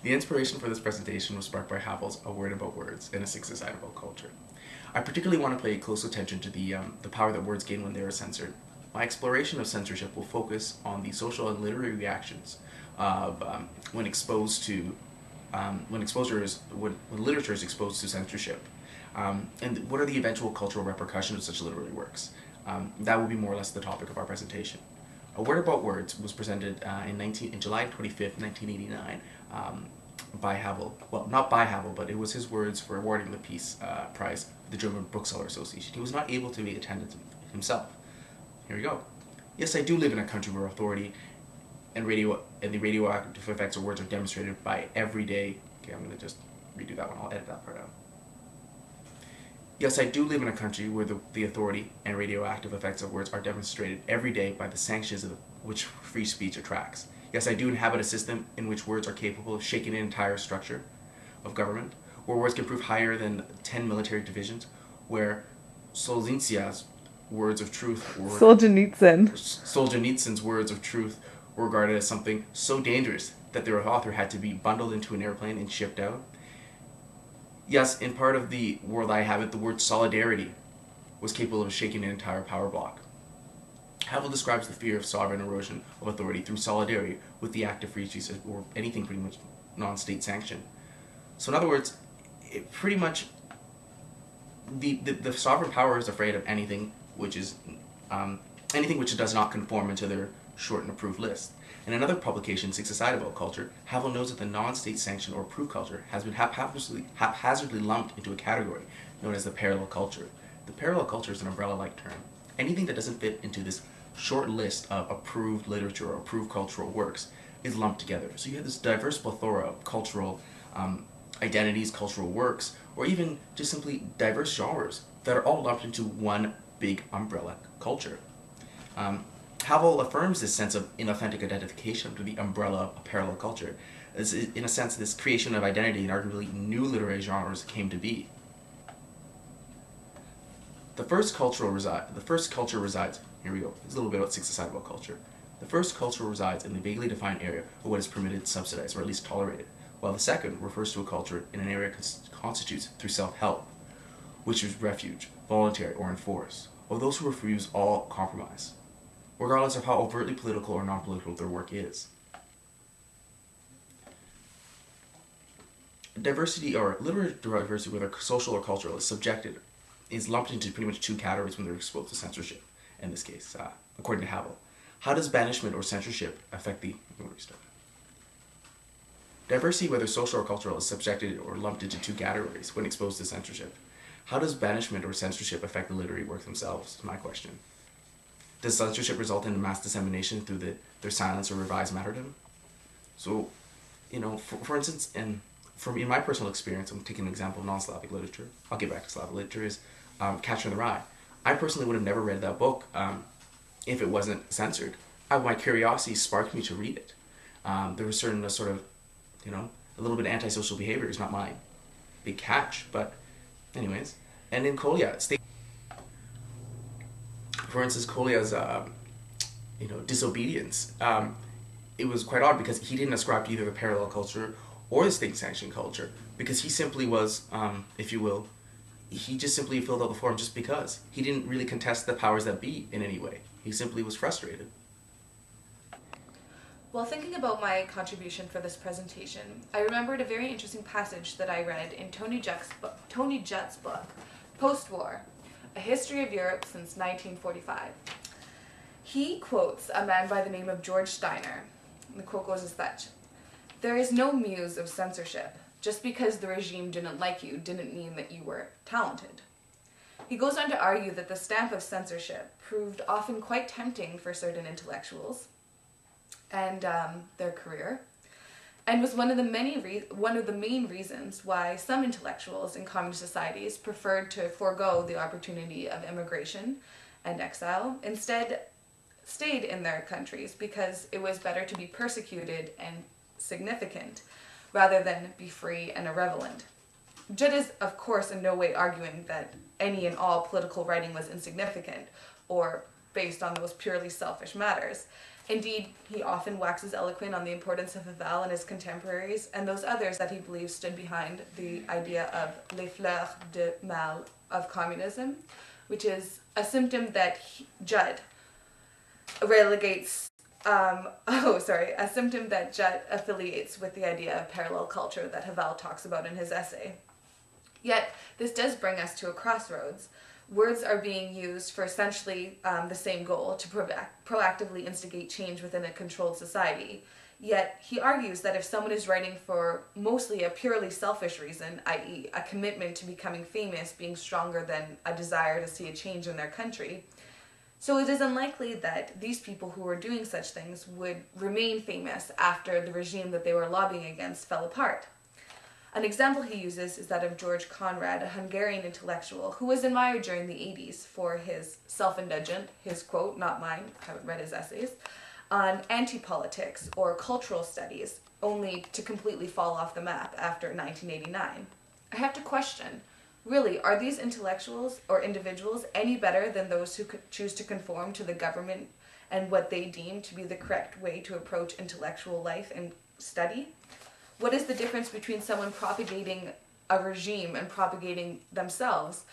The inspiration for this presentation was sparked by Havel's A Word About Words in a Successible Culture. I particularly want to pay close attention to the power that words gain when they are censored. My exploration of censorship will focus on the social and literary reactions of when literature is exposed to censorship, and what are the eventual cultural repercussions of such literary works. That will be more or less the topic of our presentation. A Word About Words was presented in July 25th, 1989, by Havel. Well, not by Havel, but it was his words for awarding the Peace Prize of the German Bookseller Association. He was not able to be attended himself. Here we go. Yes, I do live in a country where authority and the radioactive effects of words are demonstrated by every day. Okay, I'm going to just redo that one. I'll edit that part out. Yes, I do live in a country where the authority and radioactive effects of words are demonstrated every day by the sanctions of which free speech attracts. Yes, I do inhabit a system in which words are capable of shaking an entire structure of government, where words can prove higher than 10 military divisions, where Solzhenitsyn's words of truth were Solzhenitsyn's words of truth were regarded as something so dangerous that their author had to be bundled into an airplane and shipped out. Yes, in part of the world I habit, the word solidarity was capable of shaking an entire power block. Havel describes the fear of sovereign erosion of authority through solidarity with the act of free speech or anything pretty much non-state sanctioned. So in other words, pretty much the sovereign power is afraid of anything which does not conform into their short and approved list. In another publication, Six Aside About Culture, Havel knows that the non-state sanctioned or approved culture has been haphazardly lumped into a category known as the parallel culture. The parallel culture is an umbrella-like term. Anything that doesn't fit into this short list of approved literature or approved cultural works is lumped together. So you have this diverse plethora of cultural identities, cultural works, or even just simply diverse genres that are all lumped into one big umbrella culture. Havel affirms this sense of inauthentic identification under the umbrella of parallel culture. As in a sense, this creation of identity and arguably new literary genres came to be. The first culture resides, here we go, it's a little bit about Six Aside About Culture. The first culture resides in the vaguely defined area of what is permitted, subsidized, or at least tolerated, while the second refers to a culture in an area constitutes through self-help, which is refuge, voluntary, or enforced, or those who refuse all compromise, regardless of how overtly political or non-political their work is. Diversity, or literary diversity, whether social or cultural, is lumped into pretty much two categories when they're exposed to censorship, in this case, according to Havel. How does banishment or censorship affect Diversity, whether social or cultural, is subjected or lumped into two categories when exposed to censorship. How does banishment or censorship affect the literary work themselves, is my question. Does censorship result in mass dissemination through their silence or revised martyrdom? So, for instance, in my personal experience, I'm taking an example of non-Slavic literature. I'll get back to Slavic literature, is Catcher in the Rye. I personally would have never read that book if it wasn't censored. My curiosity sparked me to read it. There was certain a little bit of antisocial behavior is not my big catch, but anyways. And in Kolya, for instance, Kolya's disobedience, it was quite odd because he didn't ascribe to either the parallel culture or the state-sanctioned culture, because he simply was, if you will, he just simply filled out the form just because. He didn't really contest the powers that be in any way. He simply was frustrated. While thinking about my contribution for this presentation, I remembered a very interesting passage that I read in Tony Judd's book, Post-War, A History of Europe Since 1945. He quotes a man by the name of George Steiner. The quote goes as such: "There is no muse of censorship. Just because the regime didn't like you didn't mean that you were talented." He goes on to argue that the stamp of censorship proved often quite tempting for certain intellectuals and their career, and was one of the main reasons why some intellectuals in communist societies preferred to forego the opportunity of immigration and exile, instead stayed in their countries because it was better to be persecuted and significant rather than be free and irrelevant. Judd is, of course, in no way arguing that any and all political writing was insignificant or based on those purely selfish matters. Indeed, he often waxes eloquent on the importance of Havel and his contemporaries, and those others that he believes stood behind the idea of les fleurs de mal of communism, which is a symptom that Judd a symptom that Judd affiliates with the idea of parallel culture that Havel talks about in his essay. Yet, this does bring us to a crossroads. Words are being used for essentially the same goal, to proactively instigate change within a controlled society. Yet, he argues that if someone is writing for mostly a purely selfish reason, i.e. a commitment to becoming famous being stronger than a desire to see a change in their country, so it is unlikely that these people who were doing such things would remain famous after the regime that they were lobbying against fell apart. An example he uses is that of George Conrad, a Hungarian intellectual who was admired during the 80s for his self-indulgent, his quote, not mine, I haven't read his essays, on anti-politics or cultural studies, only to completely fall off the map after 1989. I have to question, really, are these intellectuals or individuals any better than those who could choose to conform to the government and what they deem to be the correct way to approach intellectual life and study? What is the difference between someone propagating a regime and propagating themselves?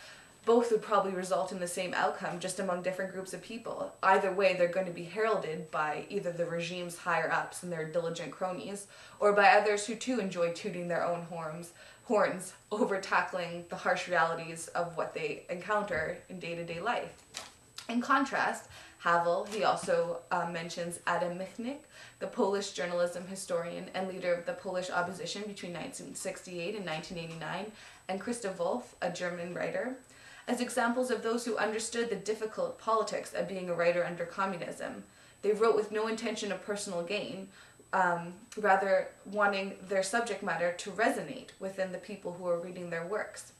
Both would probably result in the same outcome, just among different groups of people. Either way, they're going to be heralded by either the regime's higher-ups and their diligent cronies, or by others who too enjoy tooting their own horns over tackling the harsh realities of what they encounter in day-to-day life. In contrast, Havel, he also mentions Adam Michnik, the Polish journalism historian and leader of the Polish opposition between 1968 and 1989, and Christoph Wolff, a German writer, as examples of those who understood the difficult politics of being a writer under communism. They wrote with no intention of personal gain, rather wanting their subject matter to resonate within the people who were reading their works.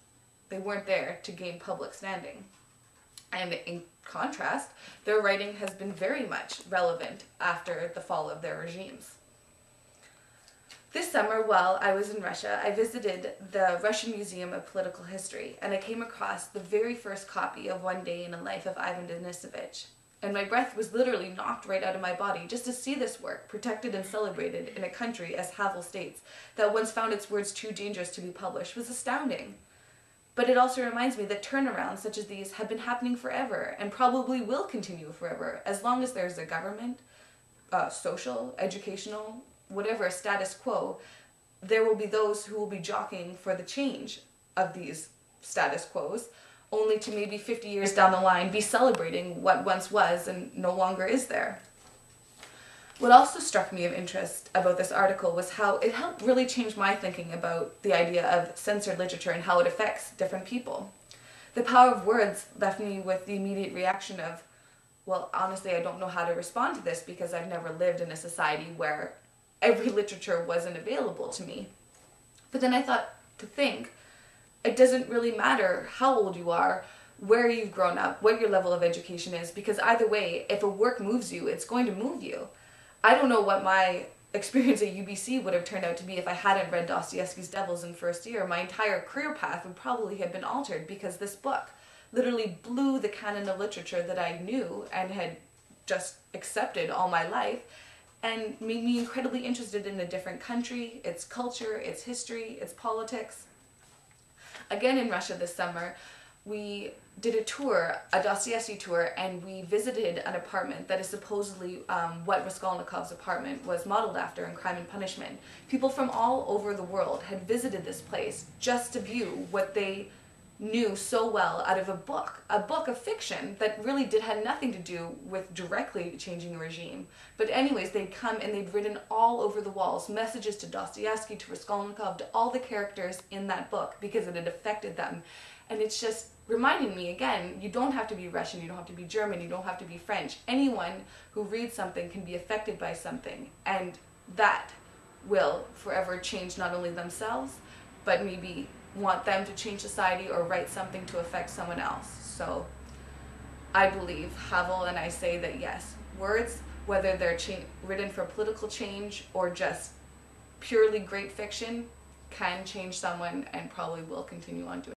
They weren't there to gain public standing. And in contrast, their writing has been very much relevant after the fall of their regimes. This summer, while I was in Russia, I visited the Russian Museum of Political History, and I came across the very first copy of One Day in the Life of Ivan Denisovich. And my breath was literally knocked right out of my body just to see this work protected and celebrated in a country, as Havel states, that once found its words too dangerous to be published was astounding. But it also reminds me that turnarounds such as these have been happening forever and probably will continue forever, as long as there's a government, social, educational, whatever status quo. There will be those who will be jockeying for the change of these status quos, only to maybe 50 years down the line be celebrating what once was and no longer is there. What also struck me of interest about this article was how it helped really change my thinking about the idea of censored literature and how it affects different people. The power of words left me with the immediate reaction of, well, honestly, I don't know how to respond to this because I've never lived in a society where every literature wasn't available to me. But then I thought to think, it doesn't really matter how old you are, where you've grown up, what your level of education is, because either way, if a work moves you, it's going to move you. I don't know what my experience at UBC would have turned out to be if I hadn't read Dostoevsky's Devils in first year. My entire career path would probably have been altered because this book literally blew the canon of literature that I knew and had just accepted all my life and made me incredibly interested in a different country, its culture, its history, its politics. Again in Russia this summer, we did a tour, a Dostoevsky tour, and we visited an apartment that is supposedly what Raskolnikov's apartment was modeled after in Crime and Punishment. People from all over the world had visited this place just to view what they knew so well out of a book of fiction that really had nothing to do with directly changing a regime. But anyways, they'd come and they'd written all over the walls messages to Dostoevsky, to Raskolnikov, to all the characters in that book because it had affected them. And it's just reminding me again, you don't have to be Russian, you don't have to be German, you don't have to be French. Anyone who reads something can be affected by something, and that will forever change not only themselves, but maybe want them to change society or write something to affect someone else. So I believe Havel, and I say that yes, words, whether they're written for political change or just purely great fiction, can change someone and probably will continue on doing